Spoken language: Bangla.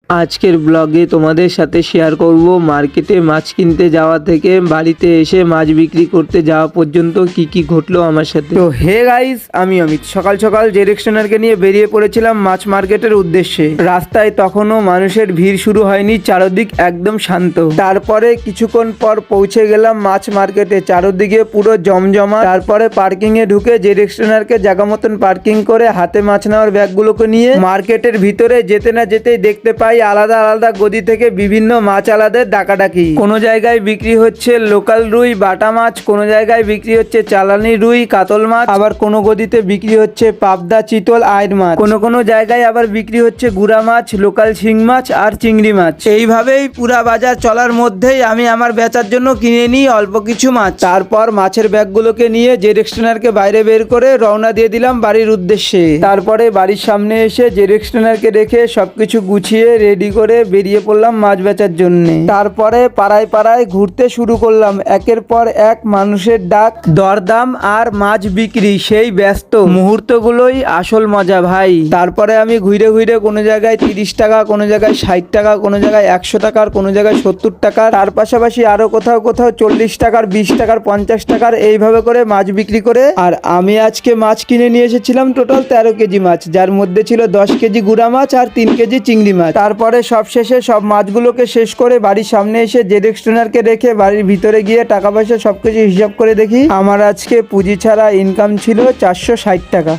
আজকের ব্লগে তোমাদের সাথে শেয়ার করব মার্কেটে মাছ কিনতে যাওয়া থেকে বাড়িতে এসে মাছ বিক্রি করতে যাওয়া পর্যন্ত কি কি ঘটলো আমার সাথে। তো হে গাইস, আমি অমিত। সকাল সকাল ডিরেকশনারকে নিয়ে বেরিয়ে পড়েছিলাম মাছ মার্কেটের উদ্দেশ্যে। রাস্তায় তখনও মানুষের ভিড় শুরু হয়নি, চারদিক একদম শান্ত। তারপরে কিছুক্ষণ পর পৌঁছে গেলাম মাছ মার্কেটে, চারদিকে পুরো জমজমা। তারপরে পার্কিং এ ঢুকে ডিরেকশনারকে জায়গা মতন পার্কিং করে হাতে মাছ নেওয়ার ব্যাগগুলোকে নিয়ে মার্কেটের ভিতরে যেতে না যেতেই দেখতে পাই আলাদা আলাদা গদি থেকে বিভিন্ন মাছ আলাদা ডাকাডাকি। কোনো জায়গায় বিক্রি হচ্ছে লোকাল রুই বাটা মাছ, কোনো জায়গায় বিক্রি হচ্ছে চালানি রুই কাতল মাছ, আবার কোনো গদিতে বিক্রি হচ্ছে পাবদা চিতল আইড় মাছ, কোনো জায়গায় আবার বিক্রি হচ্ছে গুড়া মাছ, লোকাল শিং মাছ আর চিংড়ি মাছ। এইভাবেই পুরা বাজার চলার মধ্যেই আমি আমার বেচার জন্য কিনে নিই অল্প কিছু মাছ। তারপর মাছের ব্যাগগুলোকে নিয়ে ডিরেকশনারকে বাইরে বের করে রওনা দিয়ে দিলাম বাড়ির উদ্দেশ্যে। তারপরে বাড়ির সামনে এসে ডিরেকশনারকে রেখে সবকিছু গুছিয়ে রেডি করে বেরিয়ে পড়লাম মাছ বেচার জন্য। তারপরে পাড়ায় পাড়ায় ঘুরতে শুরু করলাম, একের পর এক মানুষের ডাক, দরদাম আর মাছ বিক্রি। সেই ব্যস্ত মুহূর্তগুলোই আসল মজা ভাই। তারপরে আমি ঘুরে ঘুরে কোনো জায়গায় 30 টাকা, কোনো জায়গায় 60 টাকা, কোনো জায়গায় 100 টাকার, কোনো জায়গায় 70 টাকার, তার পাশাপাশি আরো কোথাও কোথাও 40 টাকার, 20 টাকার, 50 টাকার, এইভাবে করে মাছ বিক্রি করে। আর আমি আজকে মাছ কিনে নিয়ে এসেছিলাম টোটাল 13 কেজি মাছ, যার মধ্যে ছিল 10 কেজি গুড়া মাছ আর 3 কেজি চিংড়ি মাছ। তারপরে সব শেষে সব মাছগুলোকে শেষ করে বাড়ির সামনে এসে ডিরেকশনারকে রেখে বাড়ির ভিতরে গিয়ে টাকা পয়সা সবকিছু হিসাব করে দেখি আমার আজকে পুঁজি ছাড়া ইনকাম ছিল 460 টাকা।